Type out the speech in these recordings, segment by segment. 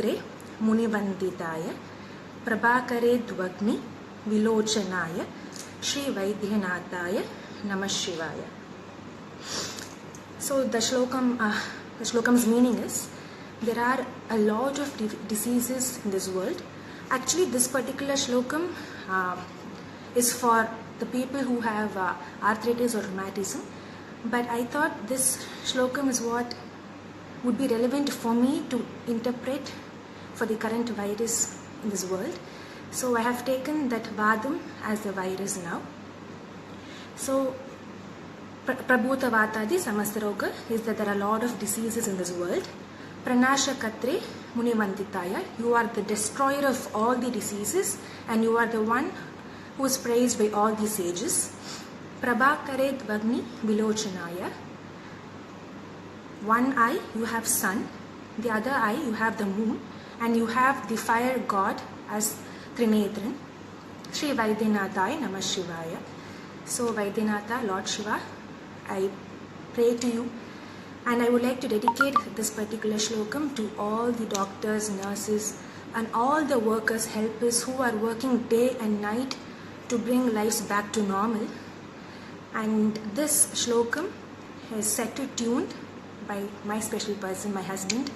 Katre Munivanditaya Prabhakare Dvagni Vilochanaya Shri Vaidhyanataya Namah Shivaya. So the shlokam's meaning is, there are a lot of diseases in this world. Actually, this particular shlokam is for the people who have arthritis or rheumatism. But I thought this shlokam is what would be relevant for me to interpret for the current virus in this world. So I have taken that Vadam as the virus now. So Prabhuta Vatadi Samastaroga is that there are a lot of diseases in this world. Pranasha Katre Munivanditaya, you are the destroyer of all the diseases and you are the one who is praised by all the sages. Prabhakare Dvagni Vilochanaya, one eye you have sun, the other eye you have the moon, and you have the fire god as Trinedran. Shri Vaidhyanataya Namah Shivaya. So Vaidhyanatha, Lord Shiva, I pray to you, and I would like to dedicate this particular shlokam to all the doctors, nurses, and all the workers, helpers who are working day and night to bring lives back to normal. And this shlokam is set to tuned by my special person, my husband,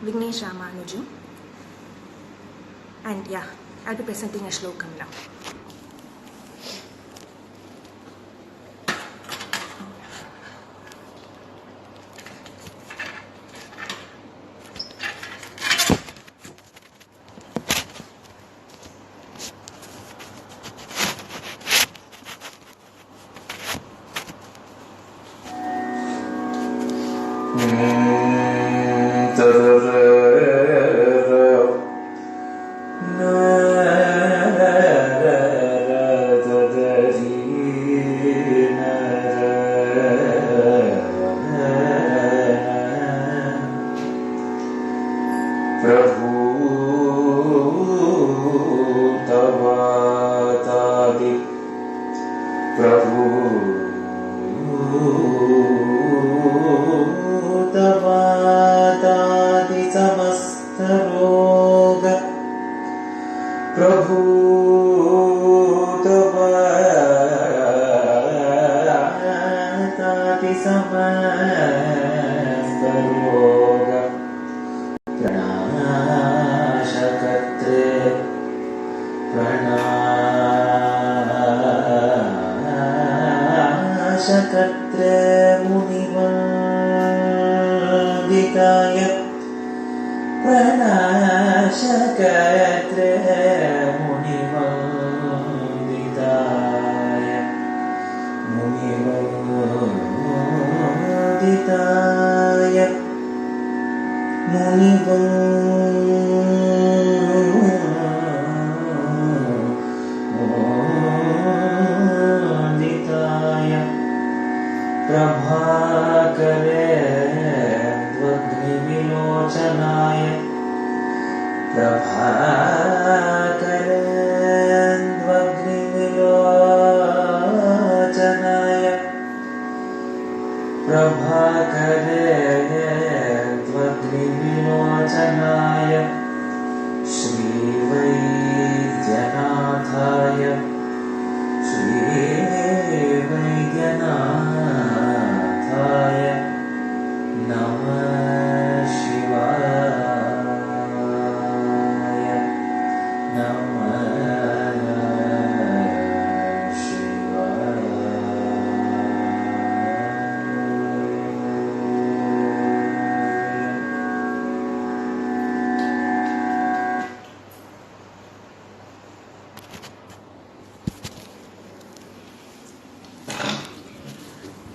Vignesh Ramanujam. And yeah, I'll be presenting a shlokam now.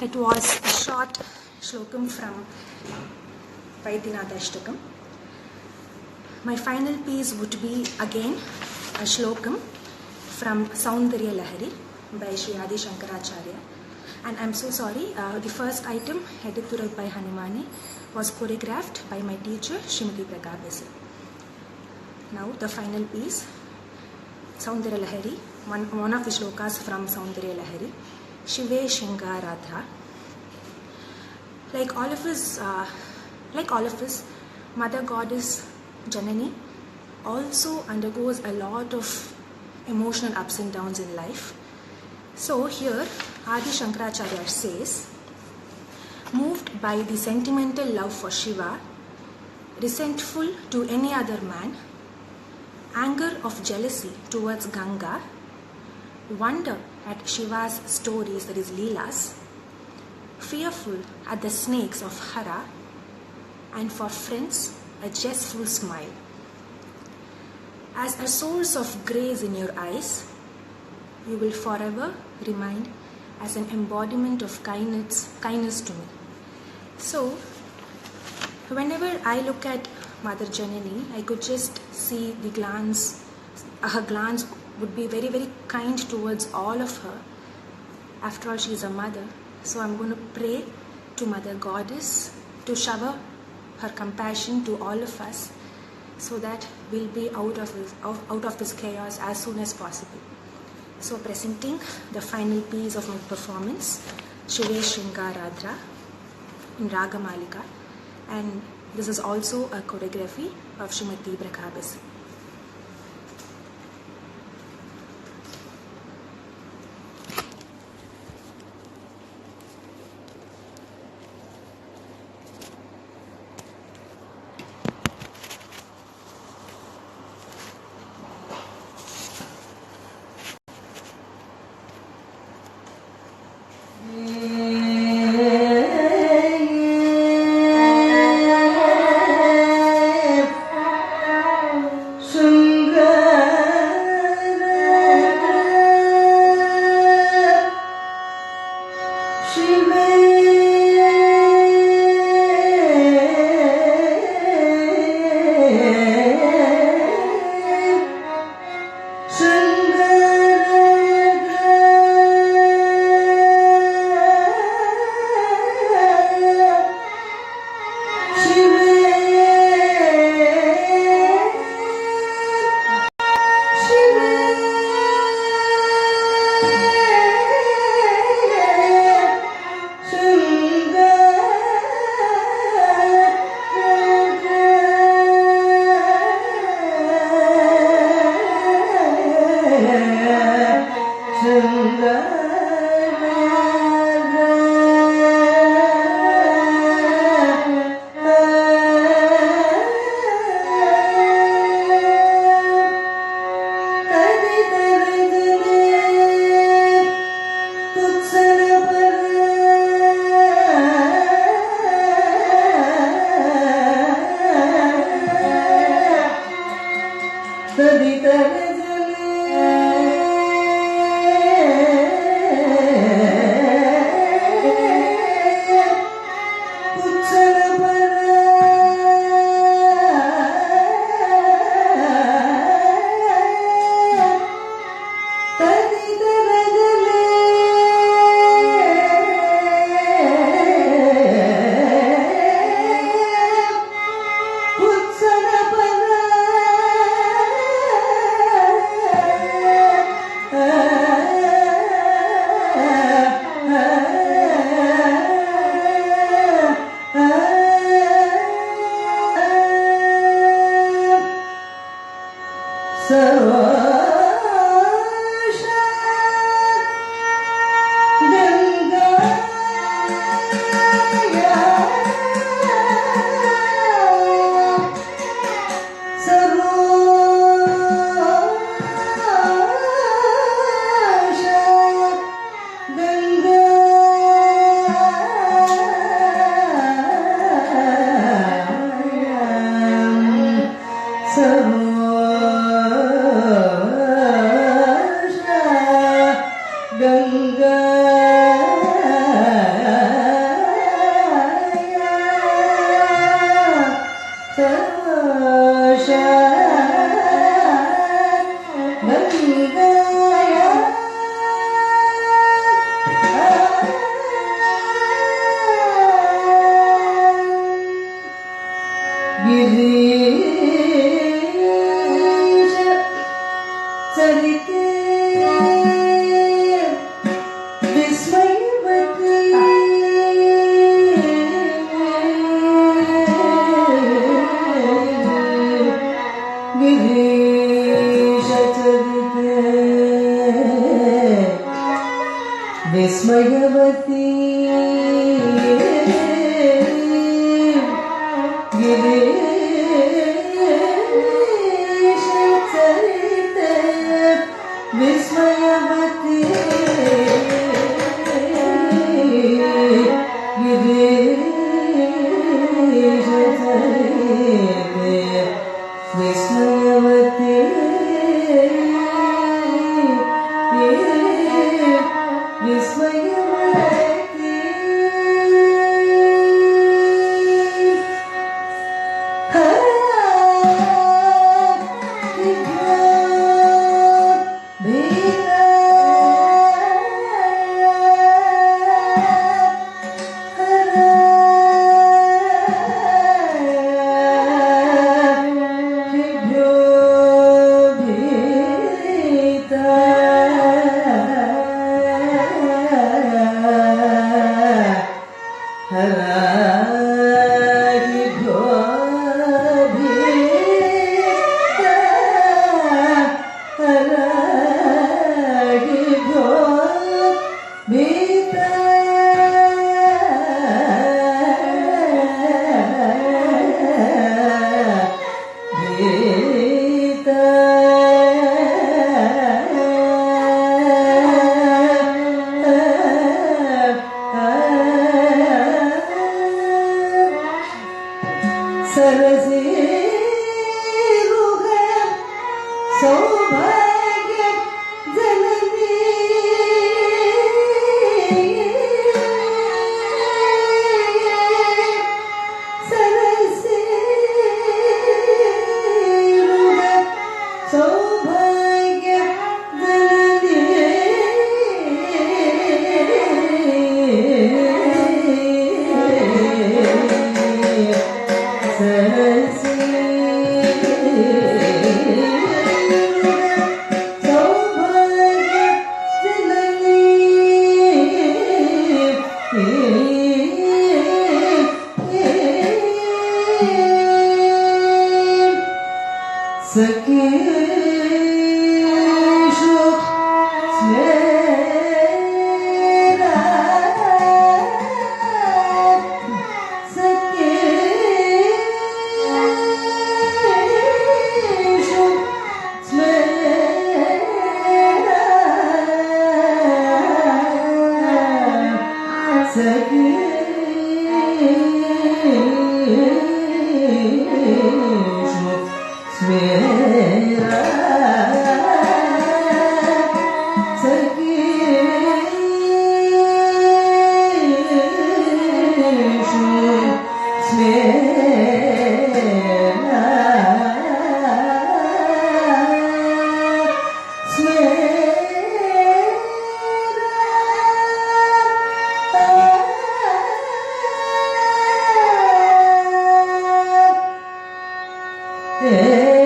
It was a short shlokam from Vaidhyanatha Ashtakam. My final piece would be again a shlokam from Saundarya Lahari by Sri Adi Shankaracharya. And I'm so sorry, the first item, Edithurai by Hanumani, was choreographed by my teacher, Srimati Prakabhasa. Now the final piece, Saundarya Lahari, one of the shlokas from Saundarya Lahari. Shive Shingaradha. Like all of us, Mother Goddess Janani, also undergoes a lot of emotional ups and downs in life. So here Adi Shankaracharya says, moved by the sentimental love for Shiva, resentful to any other man, anger of jealousy towards Ganga, wonder at Shiva's stories, that is Leelas, fearful at the snakes of Hara, and for friends a jestful smile. As a source of grace in your eyes, you will forever remain as an embodiment of kindness to me. So, whenever I look at Mother Janani, I could just see the glance, her glance would be very, very kind towards all of her. After all, she is a mother. So I'm going to pray to Mother Goddess to shower her compassion to all of us, so that we'll be out of this chaos as soon as possible. So presenting the final piece of my performance, Shive Shringaradra in Ragamalika, and this is also a choreography of Srimati Brakhabasi. गिरीशचरिते विस्मयवती गिरीशचरिते विस्मयवती विस्मयवती विस्मयवती Saubhagya Janani Saubhagya सखीषु Smera सखीषु Smera सखीषु Smera Yeah.